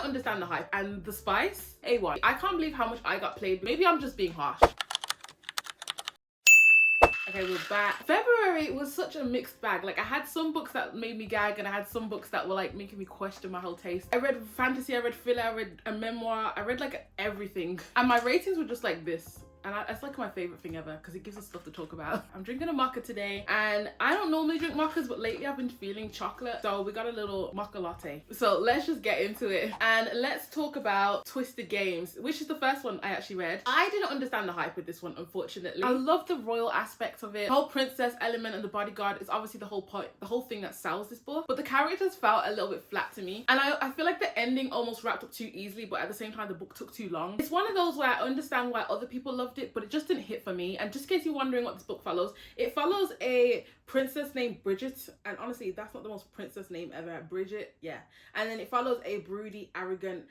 understand the hype, and the spice, A1. I can't believe how much I got played. Maybe I'm just being harsh. Okay, we're back. February was such a mixed bag. Like, I had some books that made me gag, and I had some books that were like making me question my whole taste. I read fantasy, I read thriller, I read a memoir, I read like everything. And my ratings were just like this. And it's like my favorite thing ever because it gives us stuff to talk about. I'm drinking a mocha today, and I don't normally drink mochas, but lately I've been feeling chocolate, so we got a little mocha latte. So let's just get into it, and let's talk about Twisted Games, which is the first one I actually read. I didn't understand the hype with this one, unfortunately. I love the royal aspect of it. The whole princess element and the bodyguard is obviously the whole point, the whole thing that sells this book, but the characters felt a little bit flat to me, and I feel like the ending almost wrapped up too easily, but at the same time the book took too long. It's one of those where I understand why other people loved it, but it just didn't hit for me. And just in case you're wondering what this book follows, it follows a princess named Bridget, and honestly that's not the most princess name ever, Bridget, yeah. And then it follows a broody, arrogant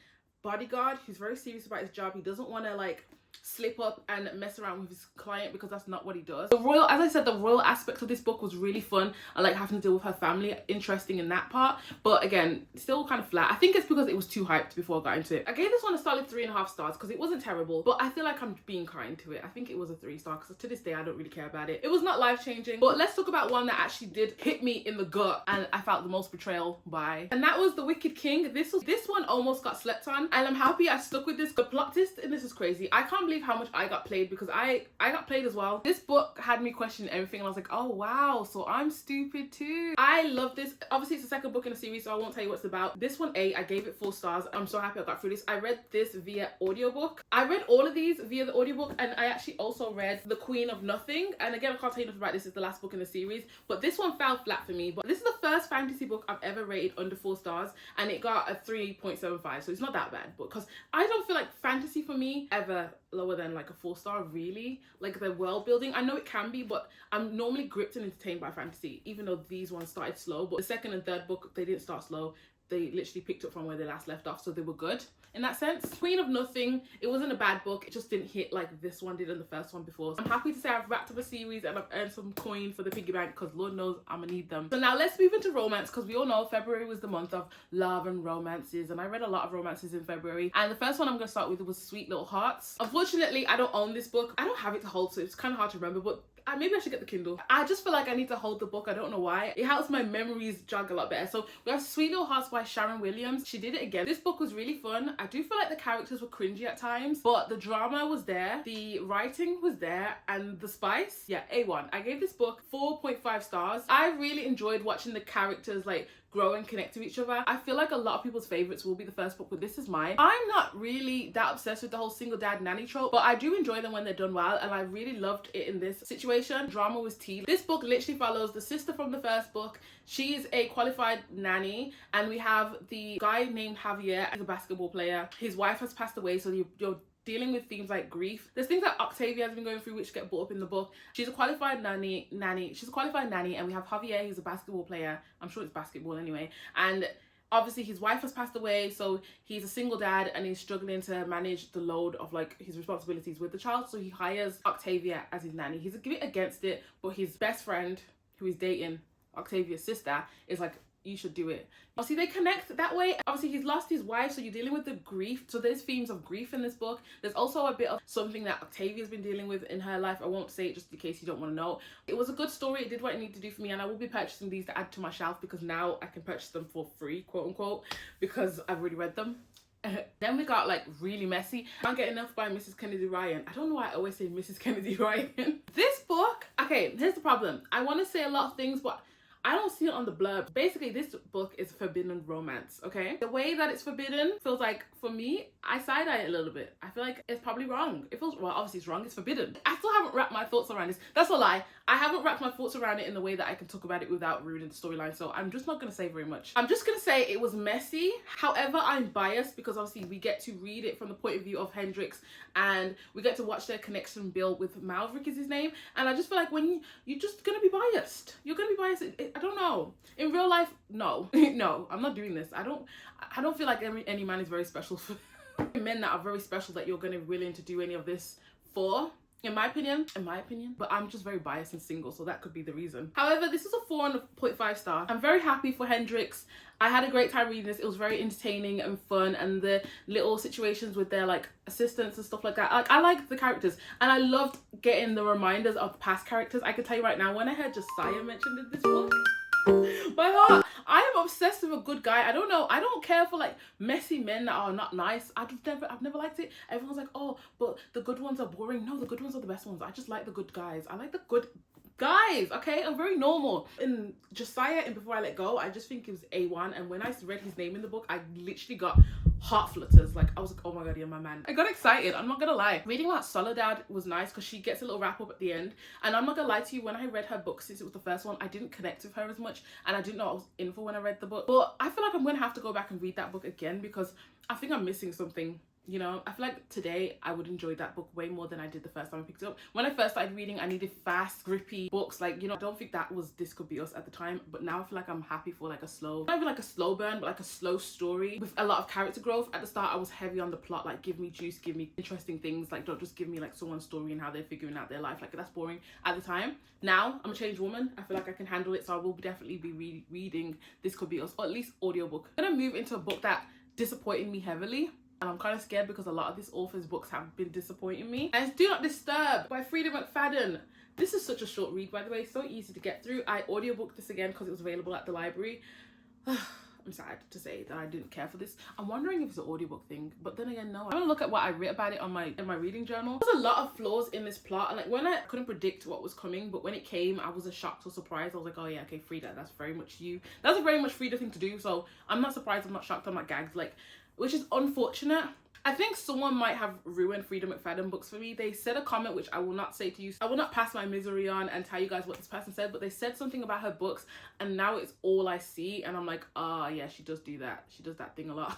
bodyguard who's very serious about his job. He doesn't want to like slip up and mess around with his client because that's not what he does. The royal, as I said, the royal aspect of this book was really fun. I like having to deal with her family, interesting in that part, but again, still kind of flat. I think it's because it was too hyped before I got into it. I gave this one a solid 3.5 stars because it wasn't terrible, but I feel like I'm being kind to it. I think it was a 3-star because to this day I don't really care about it. It was not life-changing, but let's talk about one that actually did hit me in the gut and I felt the most betrayal by, and that was The Wicked King. This one almost got slept on, and I'm happy I stuck with this. The plot twist in this is crazy. I can't believe how much I got played because I got played as well. This book had me questioning everything, and I was like, oh wow, so I'm stupid too. I love this. Obviously it's the second book in a series, so I won't tell you what it's about. This one, I gave it 4 stars. I'm so happy I got through this. I read this via audiobook. I read all of these via the audiobook, and I actually also read The Queen of Nothing. And again, I can't tell you enough about this. It's the last book in the series, but this one fell flat for me. But this is the first fantasy book I've ever rated under 4 stars, and it got a 3.75, so it's not that bad. But because I don't feel like fantasy for me ever lower than like a 4-star, really. Like the world building, I know it can be, but I'm normally gripped and entertained by fantasy, even though these ones started slow. But the second and third book, they didn't start slow. They literally picked up from where they last left off, so they were good in that sense. Queen of Nothing, it wasn't a bad book, it just didn't hit like this one did in the first one before. So I'm happy to say I've wrapped up a series and I've earned some coin for the piggy bank because Lord knows I'm gonna need them. So now let's move into romance, because we all know February was the month of love and romances, and I read a lot of romances in February, and the first one I'm gonna start with was Sweet Little Hearts. Unfortunately, I don't own this book. I don't have it to hold, so it's kind of hard to remember, but maybe I should get the Kindle. I just feel like I need to hold the book. I don't know why. It helps my memories jog a lot better. So we have Sweet Little Hearts by Sharon Williams. She did it again. This book was really fun. I do feel like the characters were cringy at times, but the drama was there, the writing was there, and the spice, yeah, A1. I gave this book 4.5 stars. I really enjoyed watching the characters like grow and connect to each other. I feel like a lot of people's favorites will be the first book, but this is mine. I'm not really that obsessed with the whole single dad nanny trope, but I do enjoy them when they're done well, and I really loved it in this situation. Drama was tea. This book literally follows the sister from the first book. She's a qualified nanny, and we have the guy named Javier. He's a basketball player. His wife has passed away, so you're dealing with themes like grief. There's things that Octavia has been going through which get brought up in the book. She's a qualified nanny. She's a qualified nanny, and we have Javier, who's a basketball player. I'm sure it's basketball anyway. And obviously his wife has passed away, so he's a single dad and he's struggling to manage the load of like his responsibilities with the child. So he hires Octavia as his nanny. He's a bit against it, but his best friend, who he's dating, Octavia's sister, is like, you should do it. Obviously they connect that way. Obviously he's lost his wife, so you're dealing with the grief. So there's themes of grief in this book. There's also a bit of something that Octavia's been dealing with in her life. I won't say it just in case you don't want to know. It was a good story. It did what it needed to do for me, and I will be purchasing these to add to my shelf because now I can purchase them for free, quote unquote, because I've already read them. Then we got like Really Messy. Can't Get Enough by Mrs. Kennedy Ryan. I don't know why I always say Mrs. Kennedy Ryan. This book, okay, here's the problem. I want to say a lot of things, but I don't see it on the blurb. Basically, this book is forbidden romance, okay? The way that it's forbidden feels like, for me, I side-eye it a little bit. I feel like it's probably wrong. It feels, well, obviously it's wrong, it's forbidden. I still haven't wrapped my thoughts around this. That's a lie. I haven't wrapped my thoughts around it in the way that I can talk about it without ruining the storyline, so I'm just not gonna say very much. I'm just gonna say it was messy. However, I'm biased because obviously we get to read it from the point of view of Hendrix, and we get to watch their connection build with Malverick is his name, and I just feel like when you're just gonna be biased. You're gonna be biased. I don't know. In real life, no. No, I'm not doing this. I don't feel like any man is very special for men that are very special that you're gonna be willing to do any of this for. in my opinion, but I'm just very biased and single, so that could be the reason. However, this is a 4.5 star. I'm very happy for Hendrix. I had a great time reading this. It was very entertaining and fun, and the little situations with their like assistants and stuff like that. Like, I liked the characters, and I loved getting the reminders of past characters. I can tell you right now, when I heard Josiah mentioned in this book, my heart, I am obsessed with a good guy. I don't know, I don't care for like messy men that are not nice. I've never liked it. Everyone's like, oh, but the good ones are boring. No, the good ones are the best ones. I just like the good guys. I like the good guys, okay? I'm very normal. In Josiah and Before I Let Go, I just think it was A1, and when I read his name in the book, I literally got heart flutters. Like, I was like, oh my god, you're my man. I got excited, I'm not gonna lie. Reading about Soledad was nice because she gets a little wrap up at the end, and I'm not gonna lie to you, when I read her book, since it was the first one, I didn't connect with her as much, and I didn't know what I was in for when I read the book. But I feel like I'm gonna have to go back and read that book again because I think I'm missing something. You know, I feel like today I would enjoy that book way more than I did the first time I picked it up. When I first started reading, I needed fast, grippy books. Like, you know, I don't think that was This Could Be Us at the time, but now I feel like I'm happy for like a slow, not even like a slow burn, but like a slow story with a lot of character growth. At the start, I was heavy on the plot, like give me juice, give me interesting things. Like, don't just give me like someone's story and how they're figuring out their life. Like, that's boring at the time. Now, I'm a changed woman. I feel like I can handle it, so I will definitely be reading This Could Be Us, or at least audiobook. I'm gonna move into a book that disappointed me heavily. And I'm kind of scared because a lot of this author's books have been disappointing me. And it's Do Not Disturb by Freida McFadden. This is such a short read, by the way. So easy to get through. I audiobooked this again because it was available at the library. I'm sad to say that I didn't care for this. I'm wondering if it's an audiobook thing, but then again, no. I'm gonna look at what I wrote about it on in my reading journal. There's a lot of flaws in this plot, and like when I couldn't predict what was coming, but when it came, I was shocked or surprised. I was like, oh yeah, okay, Freida, that's very much you. That's a very much Freida thing to do, so I'm not surprised, I'm not shocked, I'm not gagged, like, which is unfortunate. I think someone might have ruined Freida McFadden books for me. They said a comment which I will not say to you. I will not pass my misery on and tell you guys what this person said, but they said something about her books and now it's all I see, and I'm like, ah, yeah, she does do that. She does that thing a lot.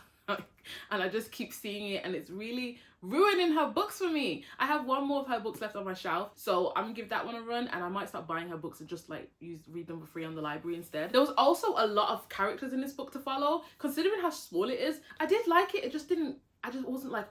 And I just keep seeing it, and it's really ruining her books for me. I have one more of her books left on my shelf, so I'm gonna give that one a run, and I might start buying her books and just like read them for free on the library instead. There was also a lot of characters in this book to follow. Considering how small it is, I did like it. It just didn't, I just wasn't like,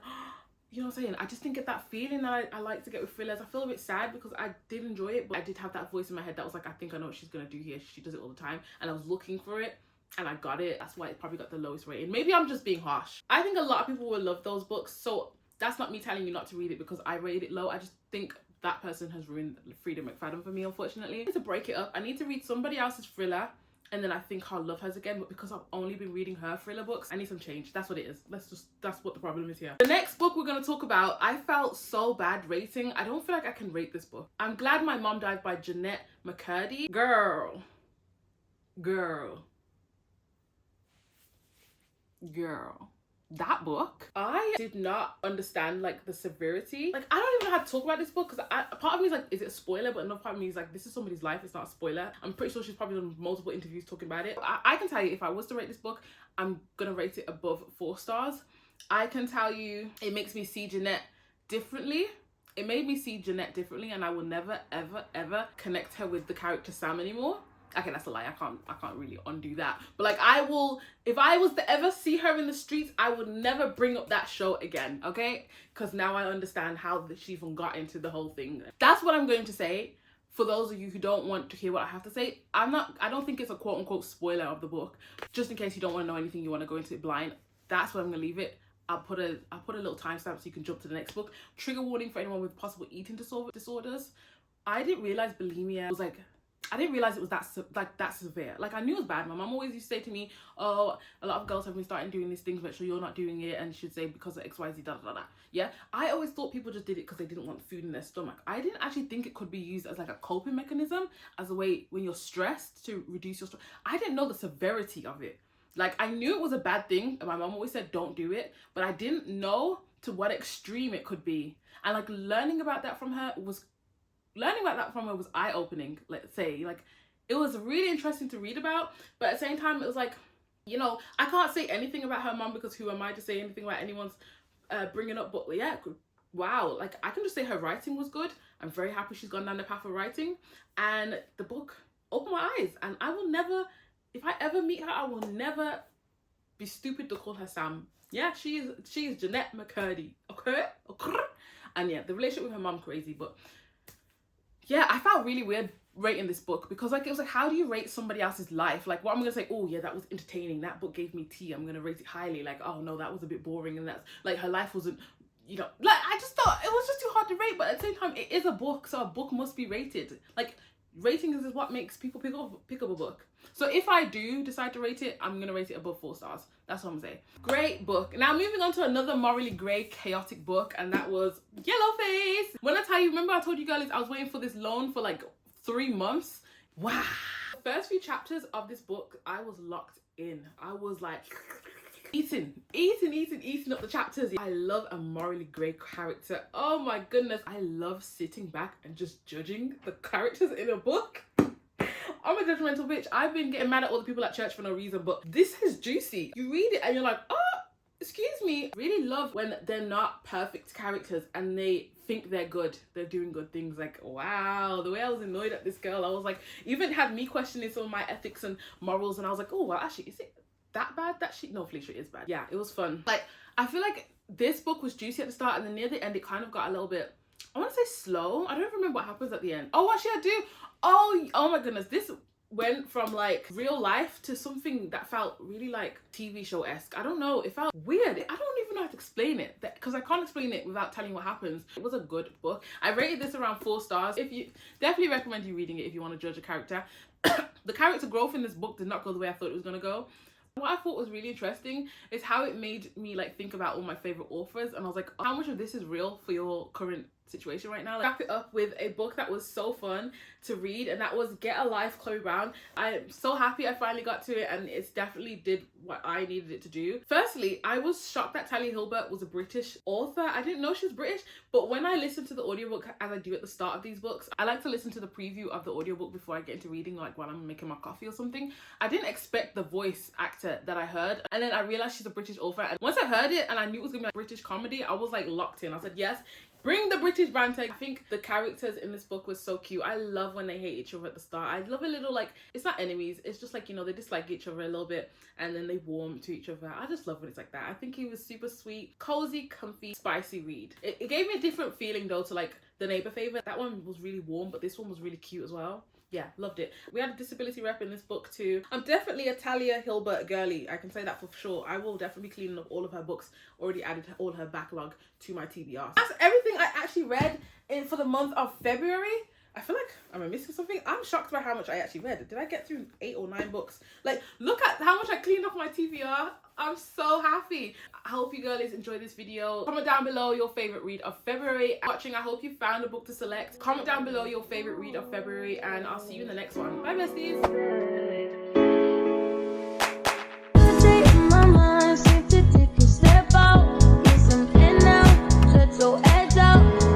you know what I'm saying? I just didn't get that feeling that I like to get with thrillers. I feel a bit sad because I did enjoy it, but I did have that voice in my head that was like, I think I know what she's gonna do here. She does it all the time, and I was looking for it. And I got it. That's why it probably got the lowest rating. Maybe I'm just being harsh. I think a lot of people will love those books, so that's not me telling you not to read it because I rated it low. I just think that person has ruined Freida McFadden for me, unfortunately. I need to break it up. I need to read somebody else's thriller, and then I think I'll love hers again. But because I've only been reading her thriller books, I need some change. That's what it is. That's what the problem is here. The next book we're gonna talk about, I felt so bad rating. I don't feel like I can rate this book. I'm Glad My Mom Died by Jennette McCurdy. Girl. That book, I did not understand like the severity. Like, I don't even know how to talk about this book because part of me is like, is it a spoiler? But another part of me is like, this is somebody's life, it's not a spoiler. I'm pretty sure she's probably done multiple interviews talking about it. I can tell you, if I was to rate this book, I'm gonna rate it above 4 stars. I can tell you it makes me see Jennette differently. It made me see Jennette differently, and I will never ever connect her with the character Sam anymore. Okay, that's a lie. I can't really undo that. But like, I will, if I was to ever see her in the streets, I would never bring up that show again, okay? Because now I understand how she even got into the whole thing. That's what I'm going to say. For those of you who don't want to hear what I have to say, I don't think it's a quote unquote spoiler of the book. Just in case you don't want to know anything, you want to go into it blind. That's where I'm gonna leave it. I'll put a little timestamp so you can jump to the next book. Trigger warning for anyone with possible eating disorders. I didn't realize bulimia was like, I didn't realize it was that severe. Like, I knew it was bad. My mom always used to say to me, oh, a lot of girls have been starting doing these things, make sure you're not doing it, and she'd say because of XYZ, da da da. Yeah, I always thought people just did it because they didn't want food in their stomach. I didn't actually think it could be used as like a coping mechanism, as a way when you're stressed to reduce your stress. I didn't know the severity of it. Like, I knew it was a bad thing, and my mom always said don't do it, but I didn't know to what extreme it could be. And like, learning about that from her was eye-opening. Let's say, like, it was really interesting to read about, but at the same time it was like, you know, I can't say anything about her mom because who am I to say anything about anyone's bringing up. But yeah, wow, like, I can just say her writing was good. I'm very happy she's gone down the path of writing, and the book opened my eyes, and I will never, if I ever meet her, I will never be stupid to call her Sam. Yeah, she is Jennette McCurdy, okay? And yeah, the relationship with her mom, crazy. But yeah, I felt really weird rating this book because like it was like, how do you rate somebody else's life? Like, what I'm gonna say, oh yeah, that was entertaining, that book gave me tea, I'm gonna rate it highly. Like, oh no, that was a bit boring, and that's like, her life wasn't, you know, like, I just thought it was just too hard to rate. But at the same time, it is a book, so a book must be rated. Like, ratings is what makes people pick up a book. So if I do decide to rate it, I'm gonna rate it above 4 stars. That's what I'm saying. Great book. Now moving on to another morally grey, chaotic book, and that was Yellowface. When I tell you, remember I told you guys I was waiting for this loan for like 3 months? Wow. The first few chapters of this book, I was locked in. I was like eating up the chapters. I love a morally grey character. Oh my goodness. I love sitting back and just judging the characters in a book. I'm a judgmental bitch. I've been getting mad at all the people at church for no reason, but this is juicy. You read it and you're like, oh, excuse me. Really love when they're not perfect characters and they think they're good. They're doing good things. Like, wow, the way I was annoyed at this girl, I was like, even had me questioning some of my ethics and morals, and I was like, oh, well, actually, is it that bad that she... No, Felicia, it is bad. Yeah, it was fun. Like, I feel like this book was juicy at the start, and then near the end, it kind of got a little bit, I want to say slow. I don't remember what happens at the end. Oh, what should I do? Oh my goodness, this went from like real life to something that felt really like TV show-esque. I don't know, it felt weird. I don't even know how to explain it because I can't explain it without telling you what happens. It was a good book. I rated this around 4 stars. If you definitely recommend you reading it if you want to judge a character. The character growth in this book did not go the way I thought it was going to go. What I thought was really interesting is how it made me like think about all my favorite authors, and I was like, how much of this is real for your current situation right now? Like, wrap it up with a book that was so fun to read, and that was Get a Life, Chloe Brown. I'm so happy I finally got to it, and it's definitely did what I needed it to do. Firstly, I was shocked that Talia Hibbert was a British author. I didn't know she was British, but when I listened to the audiobook, as I do at the start of these books, I like to listen to the preview of the audiobook before I get into reading, like while I'm making my coffee or something. I didn't expect the voice actor that I heard, and then I realized she's a British author, and once I heard it and I knew it was gonna be a British comedy, I was like locked in. I said, yes, bring the British banter. I think the characters in this book was so cute. I love when they hate each other at the start. I love a little, like, it's not enemies, it's just like, you know, they dislike each other a little bit and then they warm to each other. I just love when it's like that. I think he was super sweet, cozy, comfy, spicy read. It gave me a different feeling though to like The Neighbor Favourite. That one was really warm, but this one was really cute as well. Yeah, loved it. We had a disability rep in this book too. I'm definitely a Talia Hibbert girly. I can say that for sure. I will definitely be cleaning up all of her books. Already added all her backlog to my TBR. That's everything I actually read for the month of February. I feel like, am I missing something? I'm shocked by how much I actually read. Did I get through 8 or 9 books? Like, look at how much I cleaned off my TBR. I'm so happy. I hope you girlies enjoyed this video. Comment down below your favorite read of February. Watching, I hope you found a book to select. Comment down below your favorite read of February, and I'll see you in the next one. Bye, besties. Step out, get some air now, let your edge out.